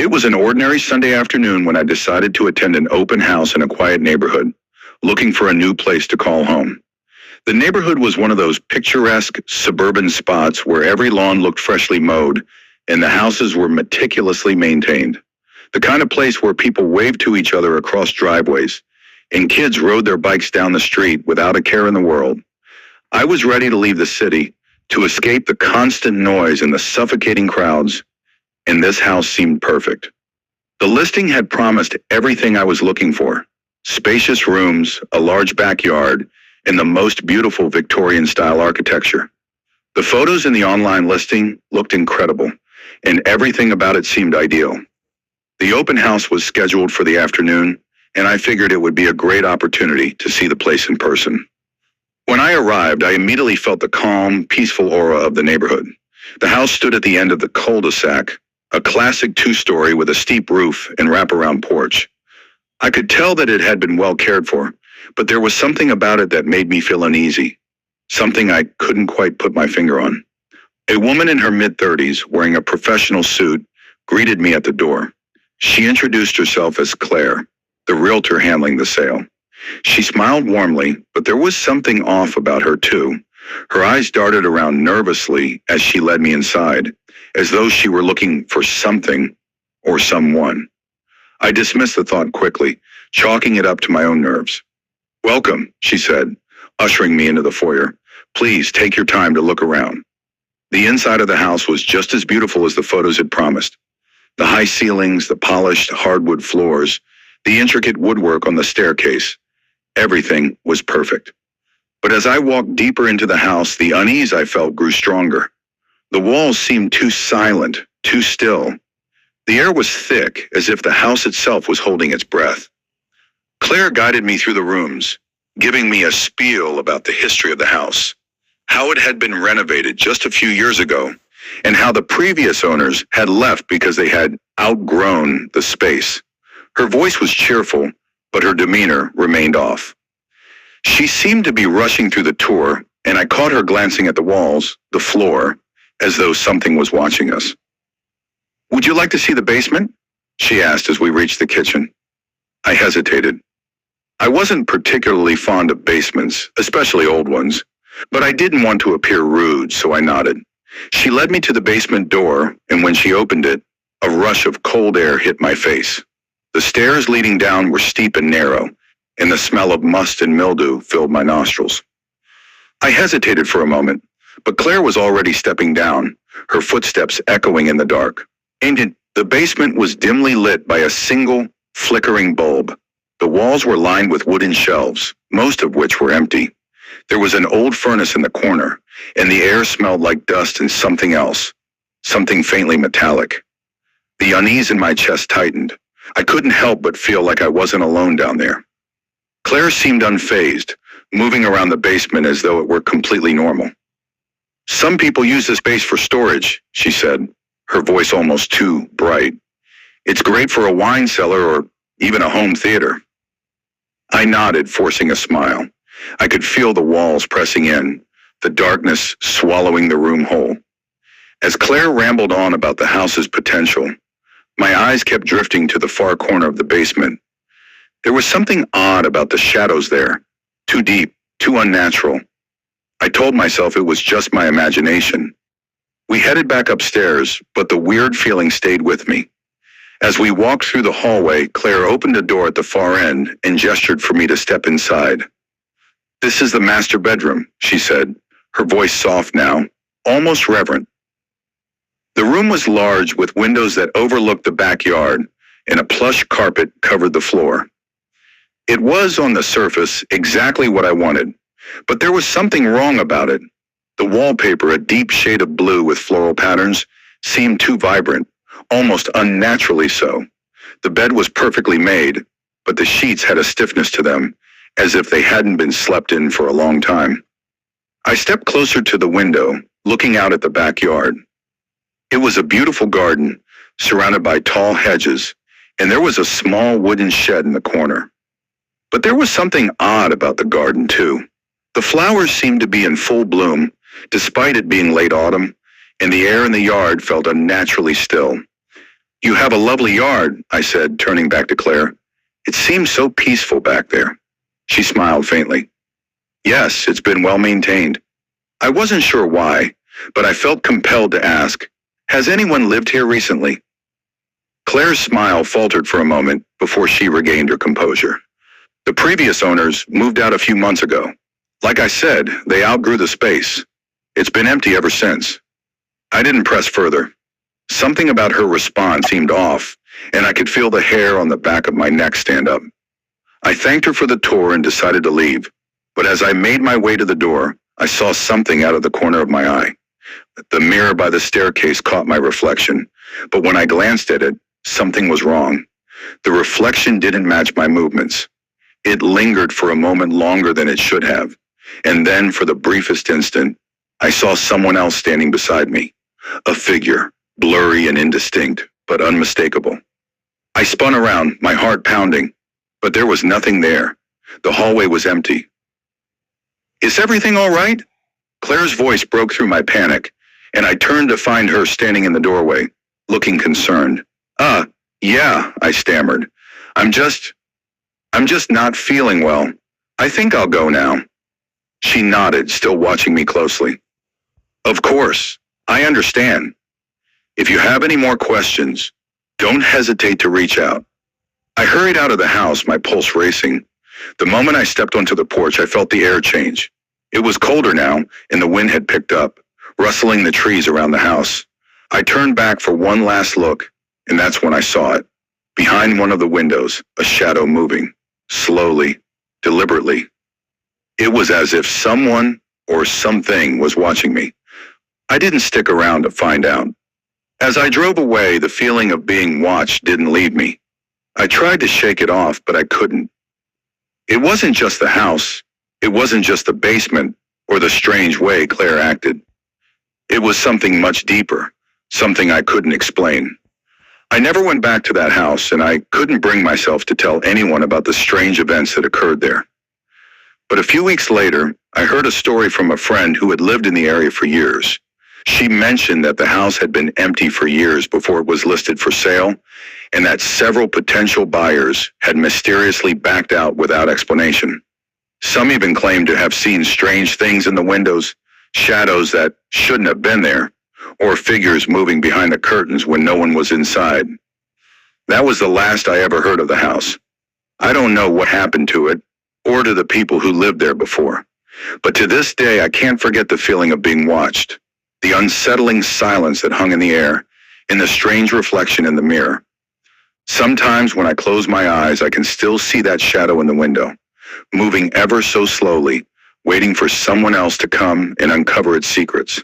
It was an ordinary Sunday afternoon when I decided to attend an open house in a quiet neighborhood, looking for a new place to call home. The neighborhood was one of those picturesque suburban spots where every lawn looked freshly mowed and the houses were meticulously maintained. The kind of place where people waved to each other across driveways and kids rode their bikes down the street without a care in the world. I was ready to leave the city, to escape the constant noise and the suffocating crowds, and this house seemed perfect. The listing had promised everything I was looking for: spacious rooms, a large backyard, and the most beautiful Victorian-style architecture. The photos in the online listing looked incredible, and everything about it seemed ideal. The open house was scheduled for the afternoon, and I figured it would be a great opportunity to see the place in person. When I arrived, I immediately felt the calm, peaceful aura of the neighborhood. The house stood at the end of the cul-de-sac, a classic two-story with a steep roof and wraparound porch. I could tell that it had been well cared for, but there was something about it that made me feel uneasy, something I couldn't quite put my finger on. A woman in her mid-30s, wearing a professional suit, greeted me at the door. She introduced herself as Claire, the realtor handling the sale. She smiled warmly, but there was something off about her too. Her eyes darted around nervously as she led me inside, as though she were looking for something or someone. I dismissed the thought quickly, chalking it up to my own nerves. "Welcome," she said, ushering me into the foyer. "Please take your time to look around." The inside of the house was just as beautiful as the photos had promised. The high ceilings, the polished hardwood floors, the intricate woodwork on the staircase. Everything was perfect. But as I walked deeper into the house, the unease I felt grew stronger. The walls seemed too silent, too still. The air was thick, as if the house itself was holding its breath. Claire guided me through the rooms, giving me a spiel about the history of the house, how it had been renovated just a few years ago, and how the previous owners had left because they had outgrown the space. Her voice was cheerful, but her demeanor remained off. She seemed to be rushing through the tour, and I caught her glancing at the walls, the floor, as though something was watching us. "Would you like to see the basement?" she asked as we reached the kitchen. I hesitated. I wasn't particularly fond of basements, especially old ones, but I didn't want to appear rude, so I nodded. She led me to the basement door, and when she opened it, a rush of cold air hit my face. The stairs leading down were steep and narrow, and the smell of must and mildew filled my nostrils. I hesitated for a moment, but Claire was already stepping down, her footsteps echoing in the dark. And the basement was dimly lit by a single, flickering bulb. The walls were lined with wooden shelves, most of which were empty. There was an old furnace in the corner, and the air smelled like dust and something else, something faintly metallic. The unease in my chest tightened. I couldn't help but feel like I wasn't alone down there. Claire seemed unfazed, moving around the basement as though it were completely normal. "Some people use this space for storage," she said, her voice almost too bright. "It's great for a wine cellar or even a home theater." I nodded, forcing a smile. I could feel the walls pressing in, the darkness swallowing the room whole. As Claire rambled on about the house's potential, my eyes kept drifting to the far corner of the basement. There was something odd about the shadows there, too deep, too unnatural. I told myself it was just my imagination. We headed back upstairs, but the weird feeling stayed with me. As we walked through the hallway, Claire opened a door at the far end and gestured for me to step inside. "This is the master bedroom," she said, her voice soft now, almost reverent. The room was large with windows that overlooked the backyard, and a plush carpet covered the floor. It was, on the surface, exactly what I wanted, but there was something wrong about it. The wallpaper, a deep shade of blue with floral patterns, seemed too vibrant, almost unnaturally so. The bed was perfectly made, but the sheets had a stiffness to them, as if they hadn't been slept in for a long time. I stepped closer to the window, looking out at the backyard. It was a beautiful garden, surrounded by tall hedges, and there was a small wooden shed in the corner. But there was something odd about the garden, too. The flowers seemed to be in full bloom, despite it being late autumn, and the air in the yard felt unnaturally still. You have a lovely yard, I said, turning back to Claire. It seems so peaceful back there. She smiled faintly. Yes, it's been well maintained. I wasn't sure why, but I felt compelled to ask, has anyone lived here recently? Claire's smile faltered for a moment before she regained her composure. The previous owners moved out a few months ago. Like I said, they outgrew the space. It's been empty ever since. I didn't press further. Something about her response seemed off, and I could feel the hair on the back of my neck stand up. I thanked her for the tour and decided to leave, but as I made my way to the door, I saw something out of the corner of my eye. The mirror by the staircase caught my reflection, but when I glanced at it, something was wrong. The reflection didn't match my movements. It lingered for a moment longer than it should have, and then for the briefest instant, I saw someone else standing beside me. A figure, blurry and indistinct, but unmistakable. I spun around, my heart pounding, but there was nothing there. The hallway was empty. Is everything all right? Claire's voice broke through my panic, and I turned to find her standing in the doorway, looking concerned. Yeah, I stammered. I'm just not feeling well. I think I'll go now. She nodded, still watching me closely. Of course, I understand. If you have any more questions, don't hesitate to reach out. I hurried out of the house, my pulse racing. The moment I stepped onto the porch, I felt the air change. It was colder now, and the wind had picked up, rustling the trees around the house. I turned back for one last look, and that's when I saw it. Behind one of the windows, a shadow moving, slowly, deliberately. It was as if someone or something was watching me. I didn't stick around to find out. As I drove away, the feeling of being watched didn't leave me. I tried to shake it off, but I couldn't. It wasn't just the house. It wasn't just the basement or the strange way Claire acted. It was something much deeper, something I couldn't explain. I never went back to that house, and I couldn't bring myself to tell anyone about the strange events that occurred there. But a few weeks later, I heard a story from a friend who had lived in the area for years. She mentioned that the house had been empty for years before it was listed for sale, and that several potential buyers had mysteriously backed out without explanation. Some even claimed to have seen strange things in the windows, shadows that shouldn't have been there, or figures moving behind the curtains when no one was inside. That was the last I ever heard of the house. I don't know what happened to it, or to the people who lived there before. But to this day, I can't forget the feeling of being watched, the unsettling silence that hung in the air, and the strange reflection in the mirror. Sometimes when I close my eyes, I can still see that shadow in the window, moving ever so slowly, waiting for someone else to come and uncover its secrets.